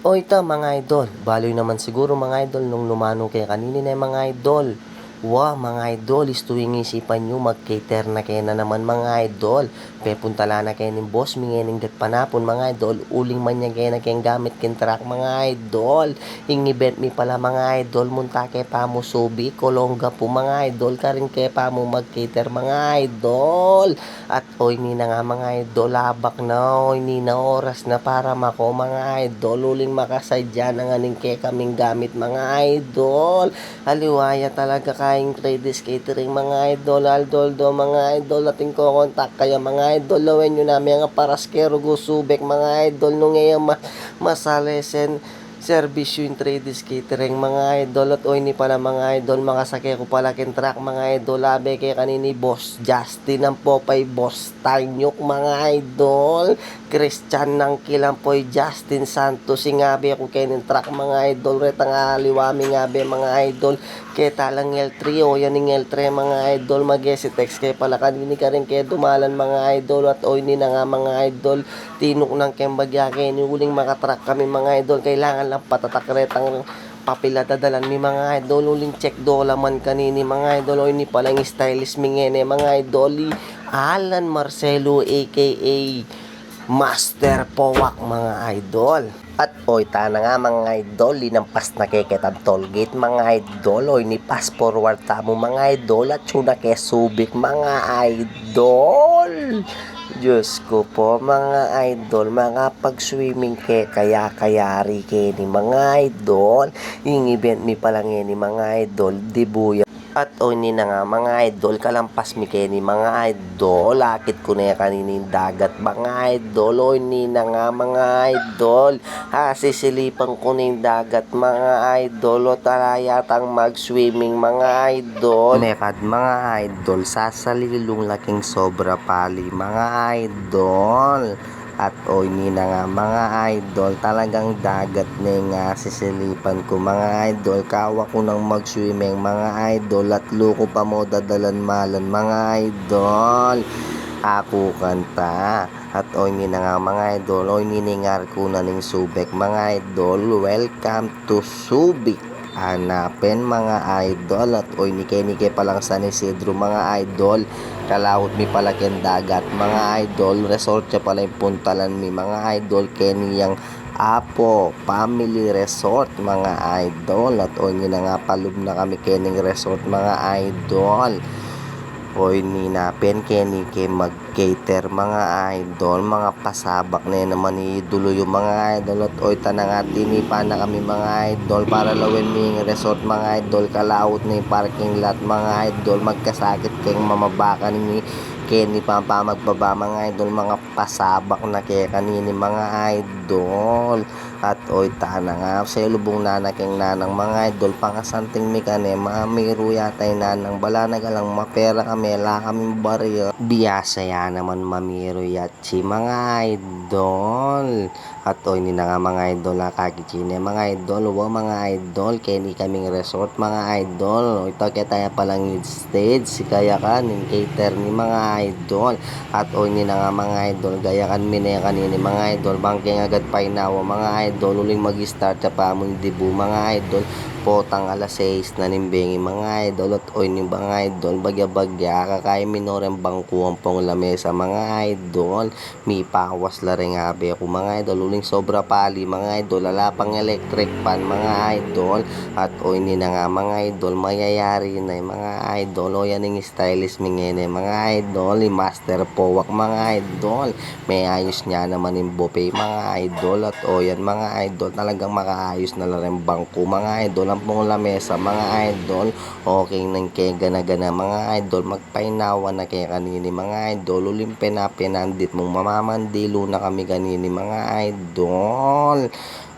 O ito mga idol, baloy naman siguro mga idol nung lumano kay kanini na mga idol. Wow mga idol, istuwing isipan nyo mag-cater na kayo na naman mga idol. Pepuntala na kayo ng boss, mingining gat panapon mga idol. Uling man niya kayo na kayong gamit kintrak mga idol. Ing event mi pala mga idol, munta kay pa mo subi, kolongga po mga idol. Karing kay pa mo mag-cater mga idol. At oy ni na nga mga idol, labak na oy ni na oras na para mako mga idol. Uling makasadya na nga ning kay kaming gamit mga idol. Haliwaya talaga kaing Traders Catering mga idol, aldoldo mga idol, ating kokontak kaya mga idol, lawen nyo namin nga paraskero gusubek mga idol, nung ngayon masalesen servisyo yung Traders Catering mga idol. At oy ni pala mga idol, makasakay ko pala kintrak mga idol, labi kay kanini Boss Justin ang popay Boss Tanyok mga idol, Christian ng kilampoy Justin Santos, singabi ako kay track mga idol, retang aliwami ngabi mga idol, kay talang L3 o yan ng L3 mga idol, mag-text kay pala kanini ka rin kay dumalan mga idol. At oy ni na nga mga idol, tinok ng kembagya kay ni uling makatrack kami mga idol, kailangan lang patatak retang papila dadalan mi mga idol, uling check dola man kanini mga idol. Oy ni palang stylist mingene mga idol, Alan Marcelo aka Master Powak mga idol. At oy tana nga mga idol, linampas na kay ketang tollgate mga idol, oy ni pass forward tamo mga idol, at suna kay subik mga idol. Diyos ko po mga idol, mga pag-swimming ke kaya kayari ke ni mga idol. Yung event mi palang ni mga idol, dibuya. At o ni na nga mga idol, kalampas mi kay ni mga idol, lakit ko na kaninin dagat mga idol. O ni na nga mga idol, sisilipan ko na dagat mga idol, o talayatang mag-swimming mga idol. Nekad mga idol, sasalilong laking sobra pali mga idol. At oy ni na nga mga idol, talagang dagat na nga sisilipan ko mga idol, kawa ko nang mag-swimming mga idol, at luko pa mo dadalan malan mga idol, ako kanta. At oy ni na nga mga idol, oy niningar ko na ning Subic mga idol, welcome to Subic hanapin mga idol. At oy nike palang San Isidro mga idol, kalawot mi pala ken dagat mga idol, resort siya pala yung puntalan mi mga idol, keniyang Apo Family Resort mga idol. At oy ni na nga palub na kami kening resort mga idol. Oy ni napen keni ke mag-cater mga idol, mga pasabak na naman idulo yung mga idol. At oy tanang tinipa na kami mga idol para lawin mi resort mga idol, kalawot na yung parking lot mga idol, magkasakit kayong mamabaka ni keni pa magbaba mga idol, mga pasabak na kay kanini mga idol. At oy tana nga sa lubong nanaking nanang mga idol, pangasanting mi kane mamiro yata yung nanang, bala nagalang mapera kami, la kami baryo biyasa ya naman mamiro yatsi mga idol. At oy ni na nga mga idol, nakakichine mga idol, wow mga idol, keni kaming resort mga idol. Ito kaya tayo palang yung stage, si kaya ka ning cater ni mga idol. At oy ni na nga mga idol, gaya kan minaya kanini mga idol, bangking agad painawa mga idol, uling mag-start sa pamong dibu mga idol, potang alas 6 na nimbengi mga idol. At oy ni mga idol, bagya-bagya kakay minorem bangkuang pong lamesa mga idol, mi pawas la rin ngabe ako mga idol, uling sobra pali mga idol, alapang electric pan mga idol. At oy ni na nga mga idol, mayayari na mga idol, o yan yung stylist mingene mga idol, ni Master Powak mga idol, may ayos niya naman yung buffet mga idol. At o yan mga idol, talagang makaayos na lang bangko mga idol, ang pong lamesa mga idol, okay nang kay gana-gana mga idol, magpainawa na kay kanini mga idol, uling pinapinandit mong mamamandilo na kami kanini mga idol,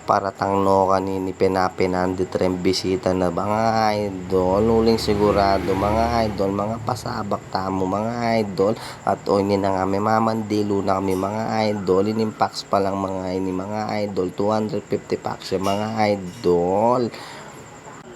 para tangno kanini pinapinandit rin bisita na mga idol, uling sigurado mga idol, mga pasabak tamo mga idol. At o ni na nga may mamandilo na kami mga idol, inimpacks pa lang mga ini mga idol, 250 packs yung mga idol.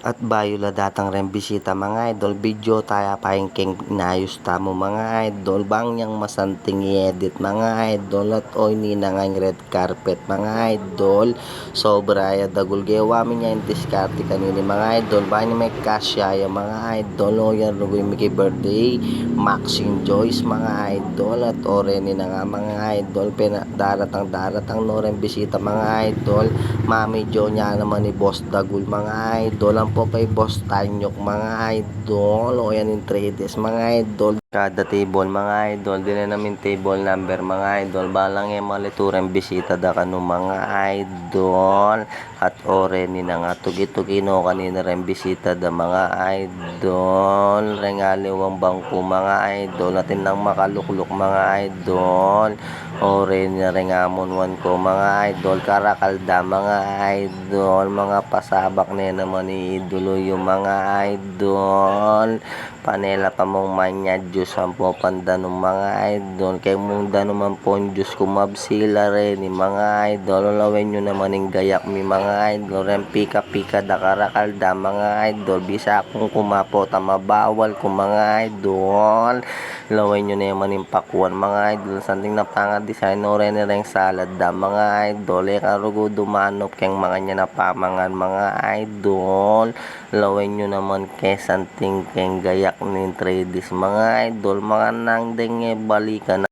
At bayo la datang ren bisita mga idol, video tayo paingking inayos tamo mga idol, bang yang masanting i-edit mga idol, at oy ni na nga red carpet mga idol, sobra ya dagul gawa mi niya yung diskarte kanini mga idol, bang may kasya ya mga idol, o yan rugoy Mickey birthday, Maxine Joyce mga idol, at ore ni na nga mga idol, daratang no ren bisita mga idol, Mami Jo niya naman ni Boss Dagul mga idol. Ang po kay Boss Tanyok mga idol. O yan yung trades mga idol. Kada table mga idol. Di na namin table number mga idol. Balang yung malituran bisita da kanu mga idol. At ore ni na nga tugi-tugi no kanina rin bisita da mga idol. Regaliwang bangko mga idol. Natin lang makalukluk mga idol. Ore na rin amonwan ko mga idol, karakalda mga idol, mga pasabak na naman ni idolo yung mga idol, panela pa mong manya Diyos ang po pandanong mga idol, kay mong danuman po Diyos kumabsila rin ni mga idol, lawin nyo naman yung gayak mi mga idol, ren pika-pika da karakalda mga idol, bisa akong kumapo tamabawal ko mga idol, lawin nyo na naman yung pakuan mga idol, santing na panga design o rin rin salad da mga idol, karugo dumanop keng mga nya napamangan mga idol, lawin nyo naman kay santing keng gayak ni trades mga idol, mga nang denge balikan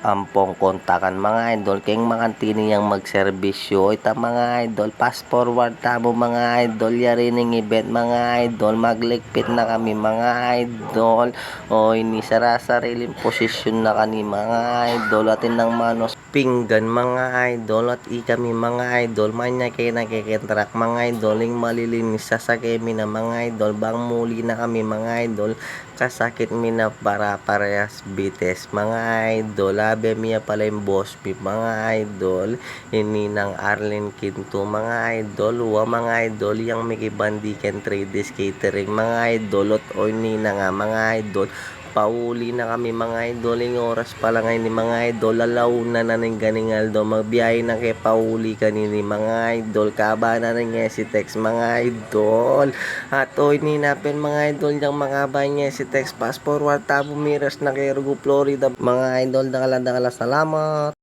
ampong kontakan mga idol keng makantini yang magserbisyo ita mga idol, fast forward tamo mga idol, yari ning event mga idol, magligpit na kami mga idol, o ini sarasariling posisyon na kani mga idol, atin ng manos pinggan mga idol, at kami mga idol manya kay nakikentrak mga idol, ing malilinis sa sakemi na mga idol, bang muli na kami mga idol, kasakit mi na para parehas bites mga idol, labi miya pala yung boss mi mga idol, ini ng Arlen Quinto mga idol, wa mga idol yang Mickey Bandiken Trades Catering mga idol, at o ni na nga mga idol, pauli na kami mga idol, yung oras pa lang ngayon ni mga idol, lalauna na ng ganingaldo, magbiyahe na kay pauli kanini mga idol, kaba na rin nga si Tex mga idol, at oy ni napin mga idol yung mga niya si Tex, fast forward tabo miras na kay Rugo Florida mga idol, dakala salamat.